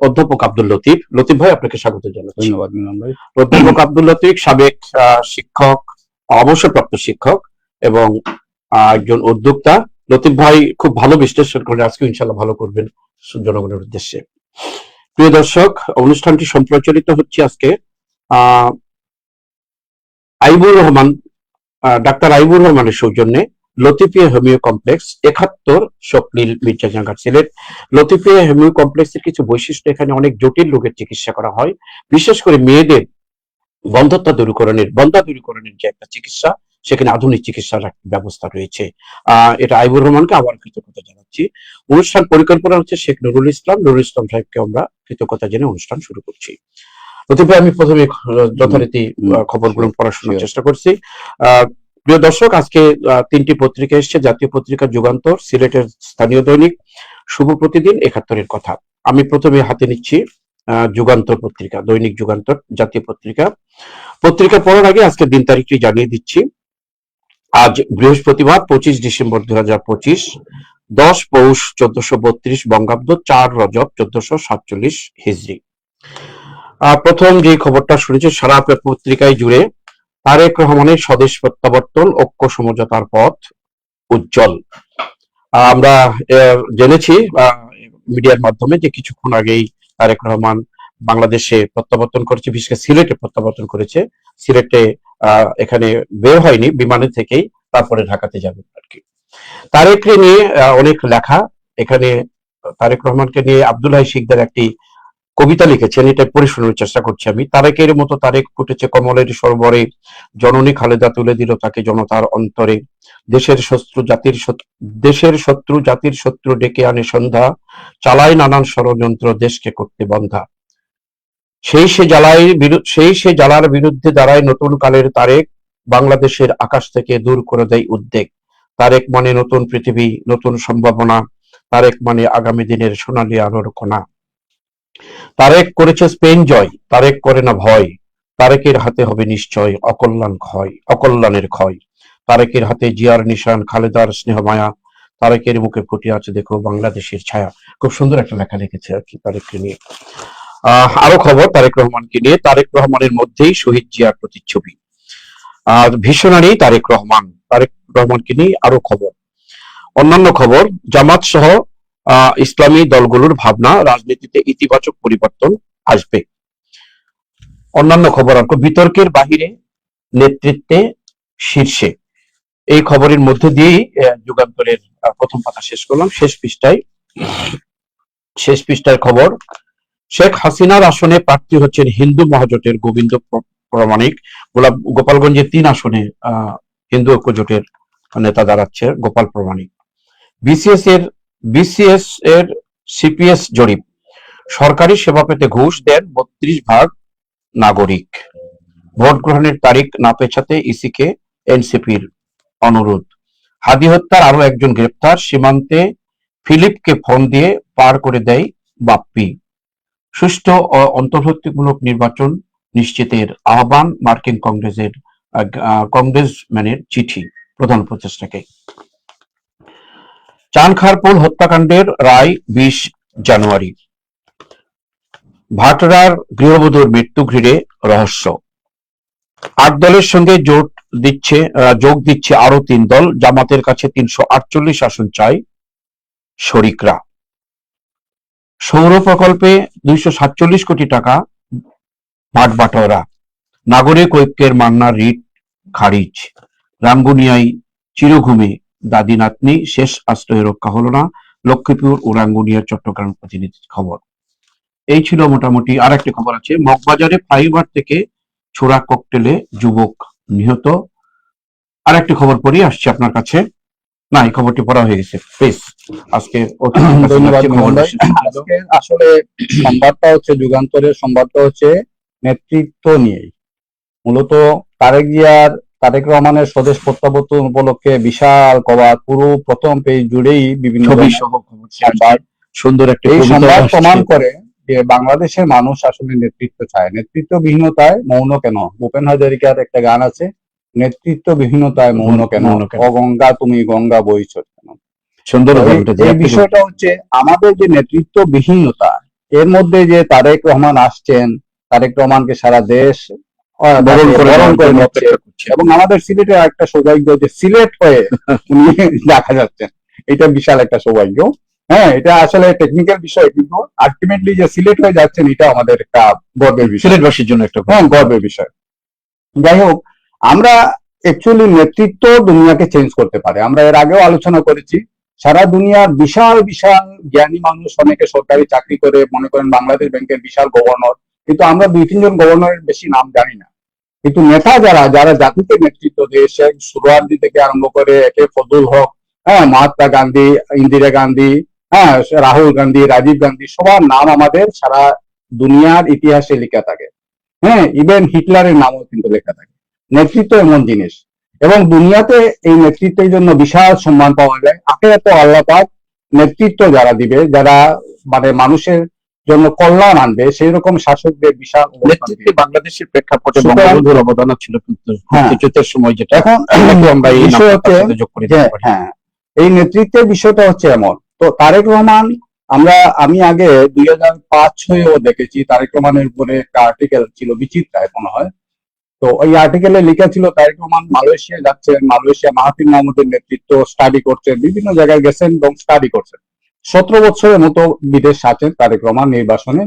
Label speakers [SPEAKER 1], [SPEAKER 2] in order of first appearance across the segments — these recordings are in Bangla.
[SPEAKER 1] অধ্যাপক আব্দুল লতিফ। লতিফ ভাই, আপনাকে স্বাগত জানাচ্ছি।
[SPEAKER 2] ধন্যবাদ মিলন ভাই।
[SPEAKER 1] অধ্যাপক আব্দুল লতিফ সাবেক শিক্ষক, অবসরপ্রাপ্ত শিক্ষক এবং একজন উদ্যোক্তা। লতিফ ভাই খুব ভালো বিশ্লেষণ করে, আজকে ইনশাল্লাহ ভালো করবেন জনগণের উদ্দেশ্যে। প্রিয় দর্শক, অনুষ্ঠানটি সম্প্রচারিত হচ্ছে আজকে আইবুর রহমান, ডাক্তার আইবুর রহমানের সৌজন্যে লতিফিয়া হোমিও কমপ্লেক্স 71 স্বপ্নিল মির্জা জাঙ্গার সিলেট। লতিফিয়া হোমিও কমপ্লেক্সের কিছু বৈশিষ্ট্য, এখানে অনেক জটিল রোগের চিকিৎসা করা হয়, বিশেষ করে মেয়েদের বন্ধ্যতা দূরীকরণের যে একটা চিকিৎসা, সেখানে আধুনিক চিকিৎসার ব্যবস্থা রয়েছে। এটা আইবুর রহমানকে আবার কৃতজ্ঞতা জানাচ্ছি। অনুষ্ঠান পরিকল্পনা হচ্ছে শেখ নুরুল ইসলাম সাহেবকে আমরা কৃতজ্ঞতা জেনে অনুষ্ঠান শুরু করছি। লতিফ ভাই, আমি প্রথমে যথারীতি খবরগুলো পড়াশোনার চেষ্টা করছি। প্রিয় দর্শক, আজকে 3টি পত্রিকা এসছে। জাতীয় পত্রিকা যুগান্তর, সিলেটের স্থানীয় দৈনিক শুভ প্রতিদিন, 71-এর কথা। আমি প্রথমে হাতে নিচ্ছি যুগান্তর পত্রিকা, দৈনিক যুগান্তর জাতীয় পত্রিকা পড়ার আগে আজকে দিন তারিখটি জানিয়ে দিচ্ছি। আজ বৃহস্পতিবার 25 ডিসেম্বর 2025, 10 পৌষ 1432 বঙ্গাব্দ, 4 রজব 1447 হিজরি। প্রথম যে খবরটা শুনেছি, সারা পত্রিকায় জুড়ে তারেক রহমানের স্বদেশ প্রত্যাবর্তন, ঐক্য সমঝোতার পথ উজ্জ্বল। আমরা জেনেছি মিডিয়ার মাধ্যমে যে কিছুক্ষণ আগেই তারেক রহমান বাংলাদেশে প্রত্যাবর্তন করেছে, বিশেষ করে সিলেটে প্রত্যাবর্তন করেছে। সিলেটে এখানে বের হয়নি, বিমানে থেকেই তারপরে ঢাকাতে যাবে আর কি। তারেককে নিয়ে অনেক লেখা, এখানে তারেক রহমানকে নিয়ে আব্দুল হাই শিকদার একটি কবিতা লিখেছেন, এটা পড়ে শোনানোর চেষ্টা করছি আমি। তারেকের মতো তারেক ফুটেছে কমলের সরবরে, জননী খালেদা তুলে দিল তাকে জনতার অন্তরে। দেশের শত্রু জাতির শত্রু ডেকে আনে সন্ধ্যা, চালায় নানান ষড়যন্ত্র দেশকে করতে বন্ধা। সেই সে জ্বালার বিরুদ্ধে দাঁড়ায় নতুন কালের তারেক, বাংলাদেশের আকাশ থেকে দূর করে দেয় উদ্বেগ। তারেক মানে নতুন পৃথিবী, নতুন সম্ভাবনা। তারেক মানে আগামী দিনের সোনালী আলোর কণা। তারেক করেছে স্পেন জয়, তারেক করে না ভয়। তারেকের হাতে হবে নিশ্চয় অকল্যাণের ক্ষয়। তারেকের হাতে জিয়ার নিশান, খালেদার স্নেহ মায়া। তারেকের মুখে ফুটে আছে দেখো বাংলাদেশের ছায়া। খুব সুন্দর একটা লেখা লিখেছে আর কি তারেককে নিয়ে। আরো খবর তারেক রহমানকে নিয়ে, তারেক রহমানের মধ্যেই শহীদ জিয়ার প্রতিচ্ছবি। ভীষণারী তারেক রহমানকে নিয়ে আরো খবর। অন্যান্য খবর, জামাত সহ ইসলামী দলগুলোর ভাবনা, রাজনীতিতে ইতিবাচক পরিবর্তন আসবে। অন্যান্য খবর, বিতর্কের বাহিরে নেতৃত্বে শীর্ষে। এই খবরের মধ্যে দিয়েই যুগান্তরের প্রথম পাতা শেষ করলাম। শেষ পৃষ্ঠার খবর, শেখ হাসিনার আসনে প্রার্থী হচ্ছেন হিন্দু মহাজোটের গোবিন্দ প্রামাণিক। গোপালগঞ্জের 3 আসনে হিন্দু ঐক্য জোটের নেতা দাঁড়াচ্ছে গোপাল প্রামাণিক। বিসিএস এর সিপিএস জরিপ, সরকারি সেবা পেতে ঘুষ দেন 32% নাগরিক। ভোট গ্রহণের তারিখ না পেছাতে ইসিকে এনসিপির অনুরোধ। হাদি হত্যার আরো একজন গ্রেপ্তার, সীমান্তে ফিলিপকে ফোন দিয়ে পার করে দেয় বাপ্পি। সুষ্ঠু ও অন্তর্ভুক্তিমূলক নির্বাচন নিশ্চিতের আহ্বান, মার্কিন কংগ্রেসম্যানের চিঠি প্রধান উপদেষ্টাকে। চানখারপুল হত্যাকাণ্ডের রায় 20 জানুয়ারি। ভাটরার গৃহবধূর মৃত্যু ঘিরে রহস্য। 8 দলের সঙ্গে যোগ দিচ্ছে আরো 3 দল। জামাতের কাছে 348 আসন চাই শরিকরা। সৌর প্রকল্পে 247 কোটি টাকা ভাটবাটোয়ারা। নাগরিক ঐক্যের মান্না রিট খারিজ। রাঙ্গুনিয়ায় চিরঘুমে দাদি নাতনি, শেষ আশ্রয়ে রক্ষা হলো না। লক্ষ্মীপুর ও রাঙ্গুনিয়ার চট্টগ্রাম প্রতিনিধির খবর। এই ছিল মোটামুটি। আর একটি খবর আছে, মগবাজারে ফাইবার থেকে ছোড়া ককটেলে যুবক নিহত। আর একটি খবর পড়ি, আসছে আপনার কাছে। না, এই খবরটি পড়া হয়ে গেছে। প্লিজ আজকে
[SPEAKER 2] ধন্যবাদ। আসলে সংবাদটা হচ্ছে যুগান্তরের সংবাদটা হচ্ছে নেতৃত্ব নিয়ে। মূলত তারেক রহমানের স্বদেশ প্রত্যাবর্তন উপলক্ষে বিশাল কভার, পুরো প্রথম পেজ জুড়েই বিভিন্ন
[SPEAKER 1] সুন্দর একটা
[SPEAKER 2] সংবাদ প্রমাণ করে যে বাংলাদেশের মানুষ আসলে নেতৃত্ব চায়। নেতৃত্ববিহীনতায় মৌন কেন? ভূপেন হাজারিকার একটা গান আছে, নেতৃত্ববিহীনতায় মৌন কেন, অগঙ্গা তুমি গঙ্গা বইছ কেন। সুন্দর। এই বিষয়টা হচ্ছে আমাদের যে নেতৃত্ববিহীনতা, এর মধ্যে যে তারেক রহমান আসছেন, তারেক রহমানকে সারা দেশ
[SPEAKER 1] বরণ করে
[SPEAKER 2] নিচ্ছে।
[SPEAKER 1] অপেক্ষা করছে।
[SPEAKER 2] এবং আমাদের সিলেটের একটা সৌভাগ্য যে সিলেট হয়ে উনি দেখা যাচ্ছেন, এটা বিশাল একটা সৌভাগ্য। হ্যাঁ, এটা আসলে টেকনিক্যাল বিষয়, কিন্তু আলটিমেটলি যে সিলেট হয়ে যাচ্ছেন এটা আমাদের একটা গর্বের বিষয়,
[SPEAKER 1] সিলেটবাসীর জন্য একটা
[SPEAKER 2] হ্যাঁ গর্বের বিষয়। যাই হোক, আমরা অ্যাকচুয়ালি নেতৃত্ব দুনিয়াকে চেঞ্জ করতে পারে। আমরা এর আগেও আলোচনা করেছি, সারা দুনিয়ার বিশাল বিশাল জ্ঞানী মানুষ, অনেকে সরকারি চাকরি করে, মনে করেন বাংলাদেশ ব্যাংকের বিশাল গভর্নর, কিন্তু আমরা 2-3 জন গভর্নরের বেশি নাম জানি না। কিন্তু নেতা যারা যারা জাতিকে নেতৃত্ব দিয়ে, শেখ সুরওয়ার্দী থেকে আরম্ভ করে একে ফজলুল হক, হ্যাঁ মহাত্মা গান্ধী, ইন্দিরা গান্ধী, হ্যাঁ রাহুল গান্ধী, রাজীব গান্ধী, সবার নাম আমাদের সারা দুনিয়ার ইতিহাসে লেখা থাকে। হ্যাঁ, ইভেন হিটলারের নামও কিন্তু লেখা থাকে। নেতৃত্ব এমন জিনিস, এবং দুনিয়াতে এই নেতৃত্বের জন্য বিশাল সম্মান পাওয়া যায়। আখিরাতে আল্লাহ পাক নেতৃত্ব যারা দিবে, যারা মানে মানুষের জন্য কল্যাণ আনবে, সেই রকম শাসকদের বিশাল অবদান
[SPEAKER 1] নেতৃত্বে
[SPEAKER 2] দিবে।
[SPEAKER 1] বাংলাদেশের প্রেক্ষাপটে
[SPEAKER 2] সুতরাং-
[SPEAKER 1] বঙ্গবন্ধুর অবদান ছিল কিন্তু
[SPEAKER 2] হ্যাঁ।
[SPEAKER 1] মুক্তিযুদ্ধের সময়, যেটা
[SPEAKER 2] এখন
[SPEAKER 1] আমরা এই
[SPEAKER 2] বিষয়
[SPEAKER 1] নামটার
[SPEAKER 2] হচ্ছে
[SPEAKER 1] সাথে যোগ করে
[SPEAKER 2] যে,
[SPEAKER 1] দিতে পারি।
[SPEAKER 2] হ্যাঁ, এই নেতৃত্বের বিষয়টা হচ্ছে এমন। তো তারেক রহমান, আমি আগে 2005-06-ও দেখেছি তারেক রহমানের উপরে একটা আর্টিকেল ছিল বিচিত্রায় মনে হয়। তো ওই আর্টিকেলে লেখা ছিল তারেক রহমান মালয়েশিয়া যাচ্ছেন, মালয়েশিয়া মাহাথির মোহাম্মদের নেতৃত্ব স্টাডি করছেন, বিভিন্ন জায়গায় গেছেন এবং স্টাডি করছেন। 17 বছরের মতো বিদেশ আছেন তারেক রহমান নির্বাসনে।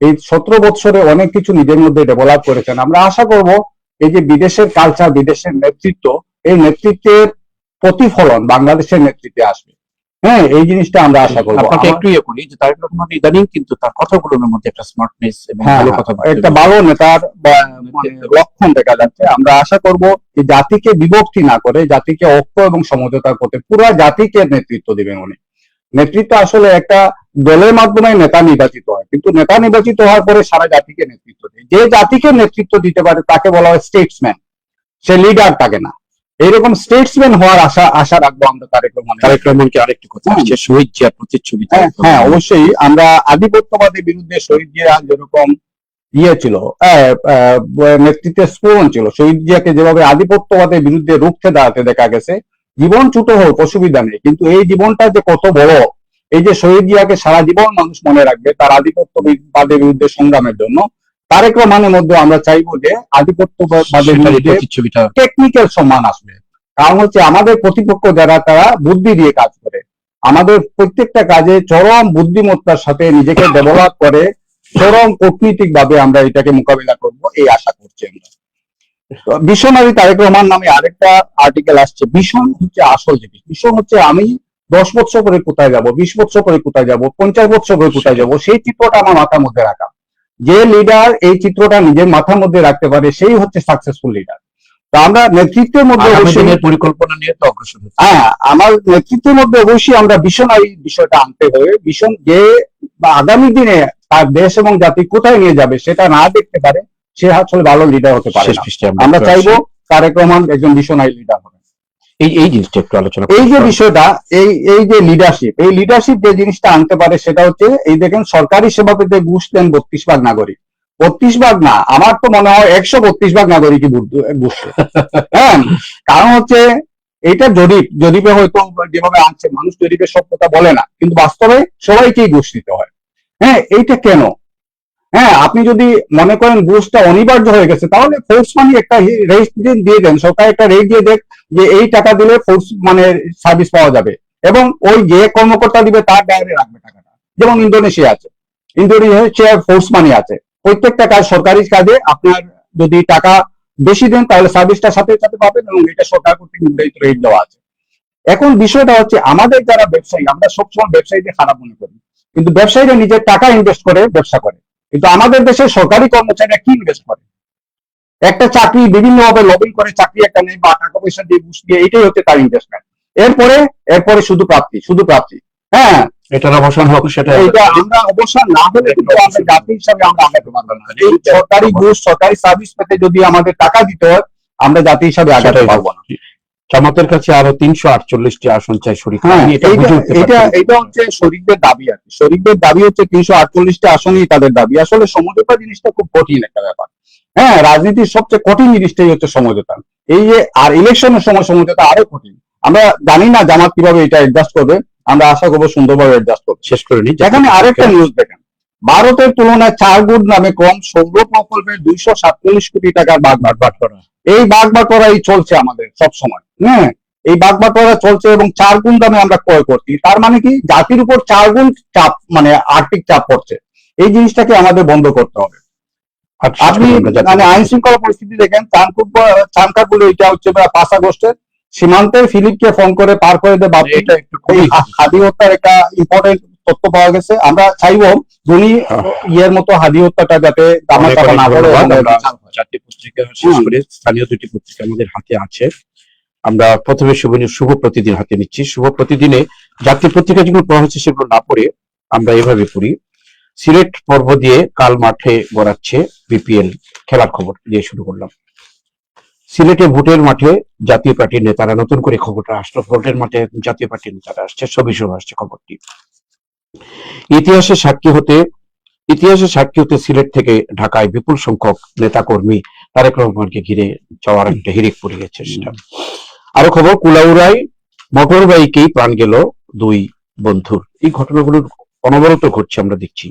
[SPEAKER 2] এই 17 বছরে অনেক কিছু নিজের মধ্যে ডেভেলপ করেছেন। আমরা আশা করব এই যে বিদেশের কালচার, বিদেশের নেতৃত্ব, এই নেতৃত্বের প্রতিফলন বাংলাদেশের নেতৃত্বে আসবে। হ্যাঁ, এই জিনিসটা আমরা আশা করবো।
[SPEAKER 1] আপনাকে একটু করি যে তারেক রহমান ইদানিং কিন্তু তার কথাগুলোর মধ্যে একটা স্মার্টনেস এবং
[SPEAKER 2] হ্যাঁ,
[SPEAKER 1] ভালো কথা
[SPEAKER 2] একটা ভালো নেতার মানে লক্ষণ দেখা যাচ্ছে। আমরা আশা করব এই জাতিকে বিভক্তি না করে, জাতিকে ঐক্য এবং সমঝোতার পথে পুরো জাতিকে নেতৃত্ব দিবেন উনি। নেতৃত্ব আসলে একটা দলের মাধ্যমে নেতা নির্বাচিত হয়, কিন্তু নেতা নির্বাচিত হওয়ার পরে সারা জাতিকে নেতৃত্ব দেয়। যে জাতিকে নেতৃত্ব দিতে পারে তাকে বলা হয় স্টেটসম্যান, সে লিডার থাকে না। এইরকম স্টেটসম্যান হওয়ার আশা রাখবো আমরা তারেক রহমান।
[SPEAKER 1] তারেক রহমানকে আরেকটি কথা আসছে, শহীদ জিয়ার প্রতিচ্ছবি।
[SPEAKER 2] হ্যাঁ, অবশ্যই আমরা আধিপত্যবাদের বিরুদ্ধে শহীদ জিয়া যেরকম ছিল, নেতৃত্বের স্ফুরণ ছিল, শহীদ জিয়াকে যেভাবে আধিপত্যবাদের বিরুদ্ধে রুখতে দাঁড়াতে দেখা গেছে, জীবন ছোট হোক অসুবিধা নেই, কিন্তু এই জীবনটা যে কত বড়, এই যে শহীদ জিয়াকে সারা জীবন মানুষ মনে রাখবে তার আধিপত্যবাদের বিরুদ্ধে সংগ্রামের জন্য। তারেক রহমানের মধ্যে আমরা চাইবো যে আধিপত্যবাদের বিরুদ্ধে
[SPEAKER 1] প্রতিচ্ছবিটা
[SPEAKER 2] টেকনিক্যাল সম্মান আসবে। কারণ হচ্ছে আমাদের প্রতিপক্ষ যারা, তারা বুদ্ধি দিয়ে কাজ করে, আমাদের প্রত্যেকটা কাজে চরম বুদ্ধিমত্তার সাথে নিজেকে ডেভেলপ করে চরম কূটনীতিক ভাবে আমরা এটাকে মোকাবিলা করব, এই আশা করছি আমরা। বিশনারী তারেক রহমান নামে আরেকটা আর্টিকেল আসছে। ভীষণ হচ্ছে আসল জিনিস। ভীষণ হচ্ছে আমি 10 বছর পরে কোথায় যাব, 20 বছর পরে কোথায় যাব, 50 বছর পরে কোথায় যাব, সেই চিত্রটা আমার মাথার মধ্যে রাখা। যে লিডার এই চিত্রটা নিজের মাথার মধ্যে রাখতে পারে, সেই হচ্ছে সাকসেসফুল লিডার। তো আমরা নেতৃত্বের মধ্যে অবশ্যই
[SPEAKER 1] পরিকল্পনা নিয়ে তো অগ্রসর হচ্ছে।
[SPEAKER 2] হ্যাঁ, আমার নেতৃত্বের মধ্যে অবশ্যই আমরা ভীষণারী বিষয়টা আনতে হবে। ভীষণ যে আগামী দিনে তার দেশ এবং জাতি কোথায় নিয়ে যাবে সেটা না দেখতে পারে, সে আসলে ভালো লিডার হতে পারে না। আমরা চাইবো তারেক রহমান একজন ভীষণারী লিডার হবে।
[SPEAKER 1] এই জিনিসটা একটু আলোচনা,
[SPEAKER 2] এই যে বিষয়টা, এই যে লিডারশিপ যে জিনিসটা আনতে পারে, সেটা হচ্ছে এই দেখেন সরকারি সেবা পেতে ঘুষ দেন 32 ভাগ নাগরিক। 32 ভাগ না, আমার তো মনে হয় 132 ভাগ নাগরিকই ঘুষ। হ্যাঁ, কারণ হচ্ছে এটা জরিপে হয়তো যেভাবে আনছে, মানুষ জরিপে সব কথা বলে না, কিন্তু বাস্তবে সবাইকেই ঘুষ দিতে হয়। হ্যাঁ, এইটা কেন? হ্যাঁ, আপনি যদি মনে করেন ঘুষটা অনিবার্য হয়ে গেছে, তাহলে ফোর্স মানি একটা রেট দিয়ে দেন, সরকার একটা রেট দিয়ে দেখ যে এই টাকা দিলে ফোর্স মানে সার্ভিস পাওয়া যাবে, এবং ওই যে কর্মকর্তা দিবে তার গায়ে রাখবে টাকাটা। যেমন ইন্দোনেশিয়া আছে, ইন্দোনেশিয়া ফোর্স মানি আছে, প্রত্যেকটা কাজ সরকারি কাজে আপনার যদি টাকা বেশি দেন তাহলে সার্ভিসটা সাথে সাথে পাবেন, এবং এটা সরকার কর্তৃক নির্ধারিত রেট দেওয়া আছে। এখন বিষয়টা হচ্ছে আমাদের যারা ব্যবসায়ী, আমরা সবসময় ব্যবসায়ীদের খারাপ মনে করি, কিন্তু ব্যবসায়ীরা নিজের টাকা ইনভেস্ট করে ব্যবসা করে, কিন্তু আমাদের দেশের সরকারি কর্মচারীরা কি ইনভেস্ট করে? একটা চাকরি বিভিন্ন ভাবে লবিং করে চাকরি একটা নেই, বা টাকা পয়সা দিয়ে ঘুষ দিয়ে, এটাই হচ্ছে তার ইনভেস্টমেন্ট। এরপরে শুধু প্রাপ্তি। হ্যাঁ,
[SPEAKER 1] এটার অবসান হোক, সেটা
[SPEAKER 2] এটা আমরা অবসর না হলে কিন্তু আমরা জাতি হিসাবে আমরা আগাতে পারবো না। এই সরকারি ঘুষ, সরকারি সার্ভিস পেতে যদি আমাদের টাকা দিতে হয়, আমরা জাতি হিসাবে আগাতে পারবো না।
[SPEAKER 1] জামাতের কাছে আরো 348টি আসন চাই শরীক।
[SPEAKER 2] হ্যাঁ, এটা হচ্ছে শরীকদের দাবি আর কি। শরীকদের দাবি হচ্ছে 348টি আসনই তাদের দাবি। আসলে সমঝোতা জিনিসটা খুব কঠিন একটা ব্যাপার। হ্যাঁ, রাজনীতির সবচেয়ে কঠিন জিনিসটাই হচ্ছে সমঝোতা। এই যে আর ইলেকশনের সময় সমঝোতা আরো কঠিন। আমরা জানি না জামাত কিভাবে এটা অ্যাডজাস্ট করবে, আমরা আশা করবো সুন্দরভাবে অ্যাডজাস্ট করবে।
[SPEAKER 1] শেষ করে নি।
[SPEAKER 2] এখানে আরেকটা নিউজ দেখেন, ভারতের তুলনায় 4 গুণ দামে কম সৌর প্রকল্পের 247 কোটি টাকার বাঘ বাটখারা, এই বাঘ বাটখারাই চলছে আমাদের সব সময়। হ্যাঁ, এই বাঘ বাটখারা চলছে এবং 4 গুণ দামে আমরা ক্রয় করছি। তার মানে কি, জাতির উপর 4 গুণ চাপ, মানে আর্থিক চাপ পড়ছে। এই জিনিসটাকে আমাদের বন্ধ করতে হবে। আপনি মানে আইন শৃঙ্খলা পরিস্থিতি দেখেন, চানকারপুরে এটা হচ্ছে 5 আগস্টের সীমান্তের ফিলিপকে ফোন করে পার করে দেয় বাপ। এই হাদি হত্যার একটা ইম্পর্টেন্ট তথ্য পাওয়া গেছে। আমরা চাইবো উনি ইয়ের মতো হাদি হত্যাটা যাতে দামাচাপা না করে।
[SPEAKER 1] জাতীয় পত্রিকা শেষ করে স্থানীয় 2টি পত্রিকা আমাদের হাতে আছে। আমরা প্রথমে শুভ প্রতিদিন হাতে নিচ্ছি। শুভ প্রতিদিনে জাতীয় পত্রিকা যেগুলো পড়া হচ্ছে সেগুলো না পড়ে আমরা এভাবে পড়ি। সিলেট পর্ব দিয়ে কাল মাঠে গড়াচ্ছে বিপিএল, খেলার খবর দিয়ে শুরু করলাম। সিলেটে ভোটের মাঠে জাতীয় পার্টির নেতারা, নতুন করে খবরটা আসলো, ভোটের মাঠে জাতীয় পার্টির নেতারা আসছে, ছবি সহ আসছে খবরটি। ইতিহাসের সাক্ষী হতে সিলেট থেকে ঢাকায় বিপুল সংখ্যক নেতাকর্মী তারেক রহমানকে ঘিরে যাওয়ার একটা হিড়িক পড়ে গেছে সেটা। আরো খবর, কুলাউড়ায় মোটর বাইকেই প্রাণ গেল 2 বন্ধুর। এই ঘটনাগুলো অনবরত ঘটছে, আমরা দেখছি।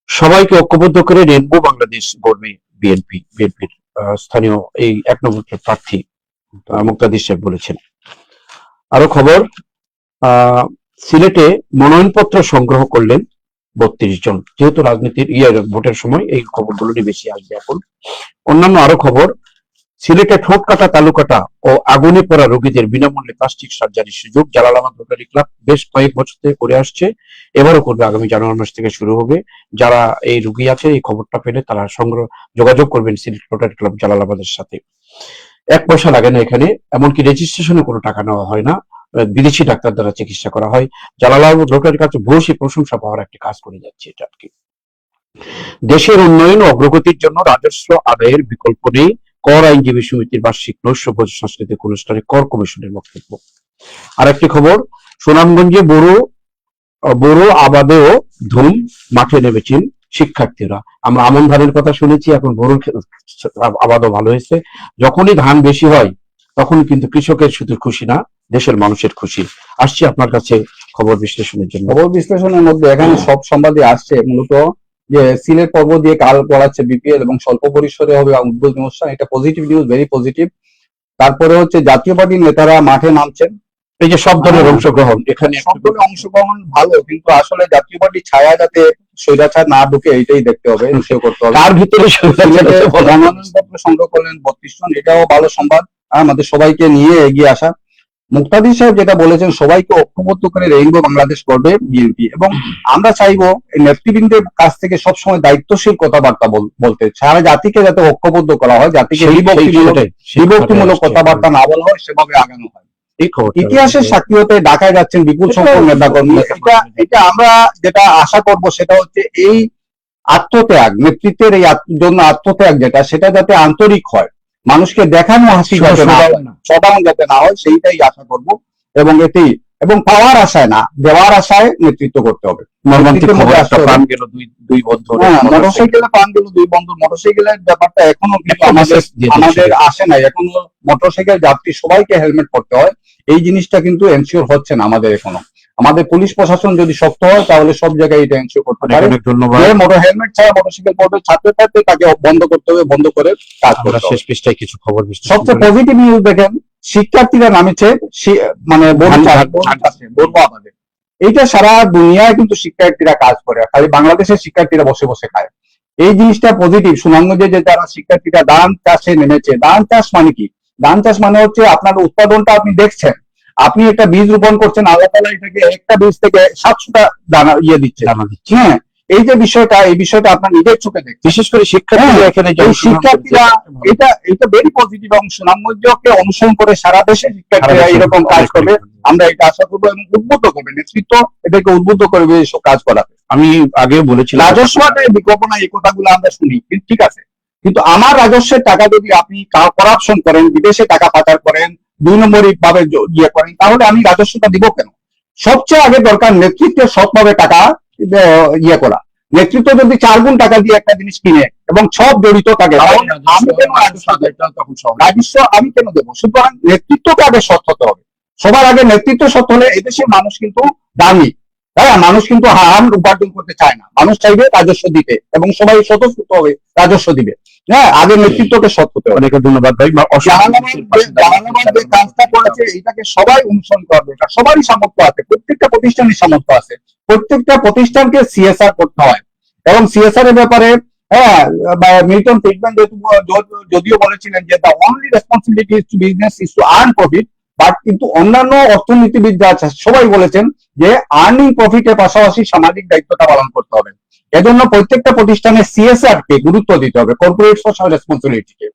[SPEAKER 1] সবাইকে ঐক্যবদ্ধ করে রেনবো বাংলাদেশ গড়বে বিএনপির স্থানীয় এই 1 নম্বর প্রার্থী মুক্তাদির সাহেব বলেছেন। আরো খবর, সিলেটে মনোনয়নপত্র সংগ্রহ করলেন 32 জন। যেহেতু রাজনীতির ভোটের সময় এই খবরগুলো বেশি আসবে এখন। অন্যান্য আরো খবর, সিলেটে ঠোঁট কাটা, তালু কাটা ও আগুনে পড়া রোগীদের বিনামূল্যে প্লাস্টিক সার্জারির সুযোগ জালালাবাদ রোটারি ক্লাব বেশ কয়েক বছর থেকে করে আসছে, এবারও করবে। আগামী জানুয়ারি মাস থেকে শুরু হবে। যারা এই রোগী আছে এই খবরটা পেলে তারা যোগাযোগ করবেন সিলেট রোটারি ক্লাব জালালাবাদের সাথে। 1 পয়সা লাগে না এখানে, এমনকি রেজিস্ট্রেশনে কোনো টাকা নেওয়া হয় না। বিদেশি ডাক্তার দ্বারা চিকিৎসা করা হয়। জালালাবাদ রোটারির কাছে ভূয়সী প্রশংসা পাওয়ার একটা কাজ করে যাচ্ছে এটা আর কি। দেশের উন্নয়ন ও অগ্রগতির জন্য রাজস্ব আদায়ের বিকল্প নেই, কর আইনজীবী সমিতির বার্ষিক নৈশভোজ সাংস্কৃতিক অনুষ্ঠানে কর কমিশনের বক্তব্য। আরেকটি খবর, সুনামগঞ্জে বড় আবাদেও ধুম, মাঠে নেমেছেন শিক্ষার্থীরা। আমরা আমন ধানের কথা শুনেছি, এখন বড় আবাদও ভালো হয়েছে। যখনই ধান বেশি হয় তখন কিন্তু কৃষকের শুধু খুশি না, দেশের মানুষের খুশি। আসছি আপনার কাছে খবর বিশ্লেষণের জন্য।
[SPEAKER 2] খবর বিশ্লেষণের মধ্যে এখানে সব সংবাদই আসছে মূলত যে সিলেট পর্ব দিয়ে কাল পড়াচ্ছে বিপিএল এবং স্বল্প পরিসরে হবে উদ্বোধনী অনুষ্ঠান। এটা পজিটিভ নিউজ, ভেরি পজিটিভ। তারপরে হচ্ছে জাতীয় পার্টির নেতারা মাঠে নামছেন।
[SPEAKER 1] এই যে সব দলের অংশগ্রহণ, এখানে
[SPEAKER 2] সব দলের অংশগ্রহণ ভালো, কিন্তু আসলে জাতীয় পার্টির ছায়া যাতে স্বৈরাচার না ঢুকে এইটাই দেখতে হবে, নিশ্চয় করতে হবে।
[SPEAKER 1] তার ভিতরে
[SPEAKER 2] মনোনয়নপত্র সংগ্রহ করলেন 32 জন, এটাও ভালো সংবাদ। আমাদের সবাইকে নিয়ে এগিয়ে আসা। মুক্তাদির সাহেব যেটা বলেছেন, সবাইকে ঐক্যবদ্ধ করে রেইনবো বাংলাদেশ করবে বিএনপি, এবং আমরা চাইবো এই নেতৃবৃন্দের কাছ থেকে সবসময় দায়িত্বশীল কথাবার্তা বলতে, সারা জাতিকে যাতে ঐক্যবদ্ধ করা হয়, জাতিকে বিভক্তিমূলক কথাবার্তা না বলা হয়, সেভাবে আগানো হয়। ইতিহাসের সাক্ষী হতে ঢাকায় যাচ্ছেন বিপুল সংখ্যক নেতাকর্মী। এটা আমরা যেটা আশা করব সেটা হচ্ছে এই আত্মত্যাগ, নেতৃত্বের এই জন্য আত্মত্যাগ যেটা, সেটা যাতে আন্তরিক হয়, মানুষকে দেখানো হাসি যাতে না হয়, শোডাউন যাতে না হয়, সেইটাই আশা করব। এবং এতেই, এবং পাওয়ার আশায় না, দেওয়ার আশায় নেতৃত্ব করতে হবে। মোটরসাইকেলে প্রাণ গেল 2 বন্ধুর। মোটরসাইকেলের ব্যাপারটা এখনো কিন্তু আমাদের আসে নাই। এখনো মোটরসাইকেল যাত্রী সবাইকে হেলমেট পরতে হয়, এই জিনিসটা কিন্তু এনশিওর হচ্ছে না আমাদের এখনো। আমাদের পুলিশ প্রশাসন যদি শক্ত হয় তাহলে সব জায়গায় এটা এনশিওর করতে পারে। হেলমেট ছাড়া মোটরসাইকেল পড়বে ছাত্রছাত্রী, তাকে বন্ধ করতে হবে, বন্ধ করে কাজ করতে হবে।
[SPEAKER 1] শেষ পৃষ্ঠায় কিছু খবর।
[SPEAKER 2] সবচেয়ে পজিটিভ নিউজ দেখেন, শিক্ষার্থীরা নামেছে মানে আমাদের এইটা সারা দুনিয়ায় কিন্তু শিক্ষার্থীরা কাজ করে, খালি বাংলাদেশের শিক্ষার্থীরা বসে বসে খায়। এই জিনিসটা পজিটিভ। সুনামগঞ্জে যে যারা শিক্ষার্থীরা ধান চাষে নেমেছে, ধান চাষ মানে কি? ধান চাষ মানে হচ্ছে আপনার উৎপাদনটা আপনি দেখছেন, আপনি একটা বীজ রোপণ করছেন, আল্লাহ তাআলা এটাকে একটা বীজ থেকে 700টা দানা দিচ্ছে। হ্যাঁ, এই যে বিষয়টা, এই বিষয়টা আপনার নিজের চোখে দেখছেন।
[SPEAKER 1] বিশেষ করে শিক্ষার্থীরা এখানে
[SPEAKER 2] শিক্ষার্থীরা এটা ভেরি পজিটিভ, এবং সুনামগঞ্জকে অনুসরণ করে সারা দেশে শিক্ষার্থীরা এরকম কাজ করবে, আমরা এটা আশা করবো, এবং উদ্বুদ্ধ করবে নেতৃত্ব, এটাকে উদ্বুদ্ধ করবে এসব কাজ করাতে।
[SPEAKER 1] আমি আগেও বলেছি
[SPEAKER 2] রাজস্ব আদায়ের বিকল্প না, এই কথাগুলো আমরা শুনি, ঠিক আছে, কিন্তু আমার রাজস্বের টাকা যদি আপনি করাপশন করেন, বিদেশে টাকা পাচার করেন, 2 নম্বরই ভাবে ইয়ে করেন, তাহলে আমি রাজস্বটা দিব কেন? সবচেয়ে আগে দরকার নেতৃত্বের সৎভাবে টাকা ইয়ে করা। নেতৃত্ব যদি 4 গুণ টাকা দিয়ে একটা জিনিস কিনে এবং সব জড়িত থাকে, রাজস্ব আমি কেন দেবো? সুতরাং নেতৃত্বকে আগে সৎ হতে হবে। সবার আগে নেতৃত্ব সৎ হলে এদেশের মানুষ কিন্তু দামি, তাই না? মানুষ কিন্তু হারাম উপার্জন করতে চায় না, মানুষ চাইবে রাজস্ব দিতে এবং সবাই স্বতঃস্ফূর্ত হবে রাজস্ব দিবে। হ্যাঁ, আগে নেতৃত্বকে সৎ হতে হবে।
[SPEAKER 1] অনেক ধন্যবাদ ভাই।
[SPEAKER 2] জাহানাবাদ যে কাজটা করেছে এটাকে সবাই অনুসরণ করবে, এটা সবারই সামর্থ্য আছে, প্রত্যেকটা প্রতিষ্ঠানের সামর্থ্য আছে, প্রত্যেকটা প্রতিষ্ঠানকে সিএসআর করতে হয় এবং সিএসআর এর ব্যাপারে হ্যাঁ মিল্টন ফ্রিডম্যান যদিও বলেছিলেন যে the only responsibility to business is to earn profit, but কিন্তু অন্যান্য অর্থনীতিবিদ যা আছে সবাই বলেছেন যে আর্নিং প্রফিটের পাশাপাশি সামাজিক দায়িত্বটা পালন করতে হবে। এজন্য প্রত্যেকটা প্রতিষ্ঠানে সিএসআর কে গুরুত্ব দিতে হবে, কর্পোরেট সোশ্যাল রেসপন্সিবিলিটিকে।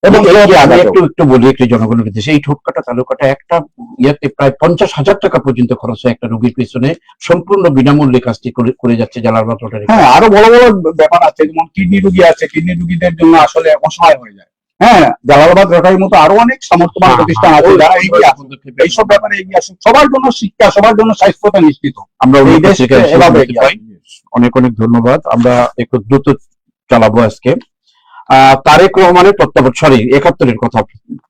[SPEAKER 2] এবং
[SPEAKER 1] আমি একটু বলি একটু জনগণের উদ্দেশ্যে, এই ঠোপকাটা তালুকাটা একটা ইয়েতে প্রায় 50,000 টাকা পর্যন্ত খরচ হয় একটা রোগীর পিছনে, সম্পূর্ণ বিনামূল্যে কাজটি করে যাচ্ছে জালালাবাদ রোটারি।
[SPEAKER 2] হ্যাঁ, আরো বড় বড় ব্যাপার আছে, যেমন কিডনি রোগী আছে, কিডনি রোগীদের জন্য আসলে অসহায় হয়ে যায়। হ্যাঁ, জালালাবাদ রোটারির মতো আরো অনেক সামর্থ্যবান প্রতিষ্ঠান আছে যারা এগিয়ে আসুন, এইসব ব্যাপারে এগিয়ে আসুন। সবার জন্য শিক্ষা, সবার জন্য স্বাস্থ্যতা নিশ্চিত,
[SPEAKER 1] আমরা
[SPEAKER 2] এই দেশকে এভাবে এগিয়ে আসুন।
[SPEAKER 1] অনেক অনেক ধন্যবাদ। আমরা একটু দ্রুত চালাবো আজকে। তারেক রহমানের প্রত্যাবর্তন, 71-এর কথা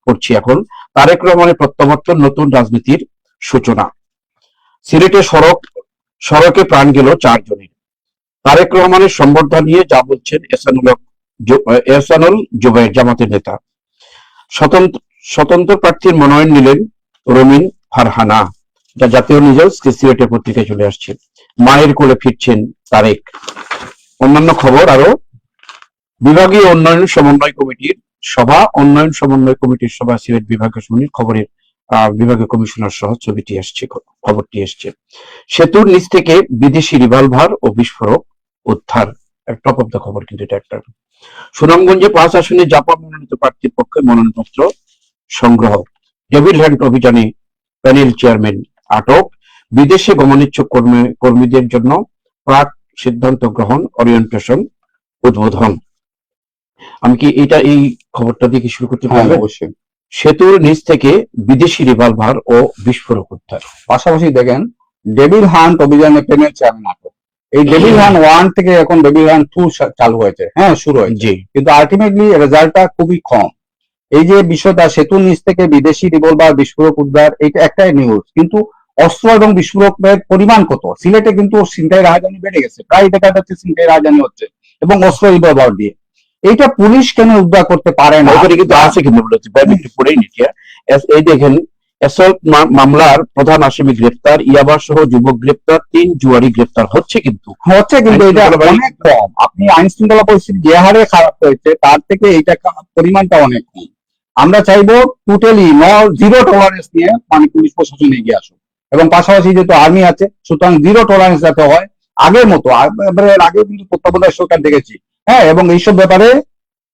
[SPEAKER 1] পড়ছি এখন। তারেক রহমানের প্রত্যাবর্তন নতুন রাজনীতির সূচনা। সিলেটে সড়কে প্রাণ গেল 4 জনের। তারেক রহমানের সম্বর্ধনা নিয়ে যা বলছেন এহসানুল জুবায়ের, জামাতের নেতা। স্বতন্ত্র প্রার্থীর মনোনয়ন নিলেন রমিন ফারহানা, যা জাতীয় নিউজ সিলেটের পত্রিকায় চলে আসছে। মায়ের কোলে ফিরছেন তারেক। অন্যান্য খবর আরো, বিভাগীয় উন্নয়ন সমন্বয় কমিটির সভা সিলেট বিভাগীয় সমিতির খবরের বিভাগীয় কমিশনার সহ ছবিটি আসছে, খবরটি এসছে। সেতুর নিচ থেকে বিদেশি রিভলভার ও বিস্ফোরক উদ্ধার, টপ অফ দ্য খবর কিন্তু এটা একটা। সুনামগঞ্জে 5 আসনে জাপা মনোনীত প্রার্থীর পক্ষে মনোনয়নপত্র সংগ্রহ। ডেভিল হ্যান্ড অভিযানে প্যানেল চেয়ারম্যান আটক। বিদেশে গমনিচ্ছুক কর্মীদের জন্য প্রাক সিদ্ধান্ত গ্রহণ ওরিয়েন্টেশন উদ্বোধন। আমি কি এই খবরটা দিয়ে কি শুরু করতে পারবো?
[SPEAKER 2] অবশ্যই।
[SPEAKER 1] সেতুর নিচ থেকে বিদেশি রিভলভার ও বিস্ফোরক উদ্ধার।
[SPEAKER 2] পাশাপাশি দেখেন ডেভিল হান্ট অভিযানে প্যানেল চেয়ারম্যান আটক। এই ডেভিল হান্ট 1 থেকে এখন ডেভিল হান্ট 2 চালু হয়েছে, হ্যাঁ শুরু হয়েছে, কিন্তু আলটিমেটলি রেজাল্টটা খুবই কম। এই যে বিষয়টা সেতুর নিচ থেকে বিদেশি রিভলভার বিস্ফোরক উদ্ধার, এটা একটাই নিউজ, কিন্তু অস্ত্র এবং বিস্ফোরকের পরিমাণ কত? সিলেটে কিন্তু ছিনতাই রাজধানী বেড়ে গেছে, প্রায় দেখা যাচ্ছে ছিনতাই রাজধানী হচ্ছে এবং অস্ত্র রিভলভার দিয়ে। এইটা পুলিশ কেন উদ্ধার করতে পারে না?
[SPEAKER 1] কিন্তু আছে, কিন্তু একটু পড়েই নিচ্ছি। এই দেখেন, অ্যাসল্ট মামলার প্রধান আসামি গ্রেফতার, ইয়াবা সহ যুবক গ্রেফতার, 3 জুয়ারি গ্রেফতার হচ্ছে, কিন্তু
[SPEAKER 2] এটা অনেক কম। আপনি আইন শৃঙ্খলা পরিস্থিতি যে হারে খারাপ হয়েছে তার থেকে এইটা পরিমাণটা অনেক কম। আমরা চাইবো টোটালি জিরো টলারেন্স নিয়ে মানে পুলিশ প্রশাসন এগিয়ে আসুক, এবং পাশাপাশি যেহেতু আর্মি আছে সুতরাং জিরো টলারেন্স যাতে হয় আগের মতো। আগে কিন্তু তত্ত্বাবধায়ক সরকার দেখেছি, হ্যাঁ, এবং এইসব ব্যাপারে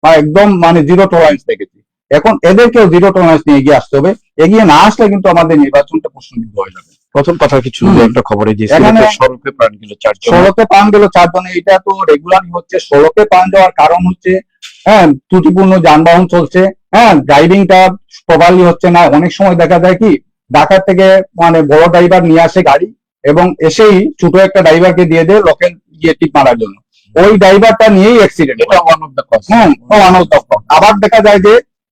[SPEAKER 2] একদম মানে জিরো টলারেন্স দেখেছি। এখন এদেরকেও জিরো টলারেন্স নিয়ে এগিয়ে আসতে হবে, এগিয়ে না আসলে কিন্তু আমাদের নির্বাচনটা প্রশ্নবিদ্ধ হয়ে যাবে।
[SPEAKER 1] প্রথম কথা কিছু একটা খবরে যে সড়কে প্রাণ গেল 4 জন।
[SPEAKER 2] সড়কে প্রাণ গেল 4 জন, এটা তো রেগুলারই হচ্ছে। সড়কে প্রাণ যাওয়ার কারণ হচ্ছে হ্যাঁ ত্রুটিপূর্ণ যানবাহন চলছে, হ্যাঁ ড্রাইভিংটা প্রপারলি হচ্ছে না। অনেক সময় দেখা যায় কি ঢাকা থেকে মানে বড় ড্রাইভার নিয়ে আসে গাড়ি এবং এসেই ছোট একটা ড্রাইভারকে দিয়ে দেয় লোকাল গিয়ে টিপ মারার জন্য, ওই ড্রাইভারটা নিয়েই অ্যাক্সিডেন্ট। আবার দেখা যায়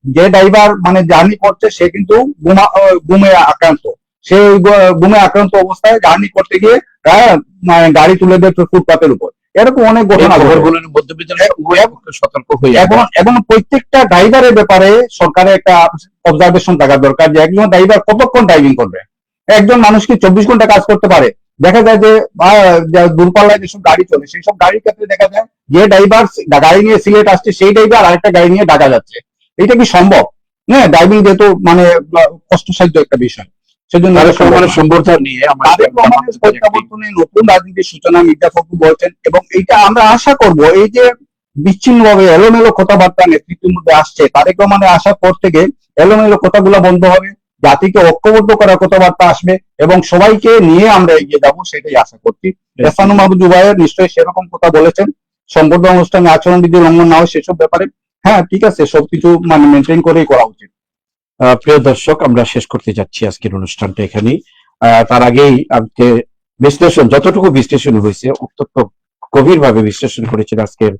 [SPEAKER 2] যে ড্রাইভার মানে জার্নি করছে সে কিন্তু গুমে আক্রান্ত, সে গুমে আক্রান্ত অবস্থায় জার্নি করতে গিয়ে মানে গাড়ি তুলে দেয় ফুটপাতের উপর। এরকম অনেক ঘটনা
[SPEAKER 1] সতর্ক হয়ে
[SPEAKER 2] এবং প্রত্যেকটা ড্রাইভারের ব্যাপারে সরকারের একটা অবজারভেশন থাকা দরকার যে একজন ড্রাইভার কতক্ষণ ড্রাইভিং করবে। একজন মানুষ কি 24 ঘন্টা কাজ করতে পারে? দেখা যায় যে দূরপাল্লায় যেসব গাড়ি চলে সেই সব গাড়ির ক্ষেত্রে দেখা যায় যে ড্রাইভার গাড়ি নিয়ে সিলেট আসছে সেই ড্রাইভার আরেকটা গাড়ি নিয়ে ঢাকা যাচ্ছে। এটা কি সম্ভব? হ্যাঁ, ড্রাইভিং যেহেতু মানে কষ্টসাধ্য একটা বিষয়, সেজন্য
[SPEAKER 1] সম্বর্ধনা নিয়ে
[SPEAKER 2] প্রত্যাবর্তনে নতুন রাজনীতির সূচনা মির্জা ফখরুল বলছেন, এবং এইটা আমরা আশা করব এই যে বিচ্ছিন্ন ভাবে এলোমেলো কথাবার্তা নেতৃত্বের মধ্যে আসছে, তারেক রহমানের আসার পর থেকে এলোমেলো কথাগুলো বন্ধ হবে, জাতিকে ঐক্যবদ্ধ করার কথাবার্তা আসবে এবং সবাইকে নিয়ে আমরা এগিয়ে যাব, সেটাই আশা করছি। এহসানুল মাহমুদ জুবায়ের নিশ্চয়ই সেরকম কথা বলেছেন, সম্বর্ধনা অনুষ্ঠানে আচরণবিধি লঙ্ঘন না হয় সেসব ব্যাপারে হ্যাঁ ঠিক আছে, সবকিছু মানে মেনটেন করেই করা উচিত।
[SPEAKER 1] প্রিয় দর্শক, আমরা শেষ করতে যাচ্ছি আজকের অনুষ্ঠানটা এখানেই। তার আগেই আজকে যতটুকু বিশ্লেষণ হয়েছে অত্যন্ত গভীরভাবে বিশ্লেষণ করেছেন আজকের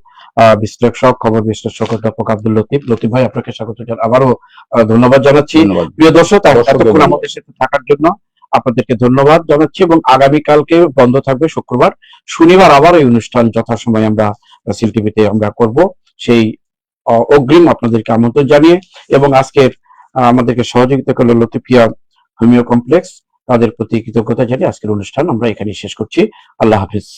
[SPEAKER 1] বিশ্লেষক, খবর বিশ্লেষক অধ্যাপক আব্দুল লতিফ। লতিফ ভাই, আপনাকে স্বাগত জানাই, আবারও ধন্যবাদ জানাচ্ছি। প্রিয় দর্শক, এতক্ষণ আমাদের সাথে থাকার জন্য আপনাদেরকে ধন্যবাদ জানাচ্ছি এবং আগামীকালকে বন্ধ থাকবে শুক্রবার, শনিবার আবার এই অনুষ্ঠান যথাসময়ে আমরা রাসেল টিভিতে আমরা করব, সেই অগ্রিম আপনাদেরকে আমন্ত্রণ জানিয়ে এবং আজকের আমাদেরকে সহযোগিতা করলো লতিফিয়া হোমিও কমপ্লেক্স, তাদের প্রতি কৃতজ্ঞতা জানিয়ে আজকের অনুষ্ঠান আমরা এখানেই শেষ করছি। আল্লাহ হাফিজ।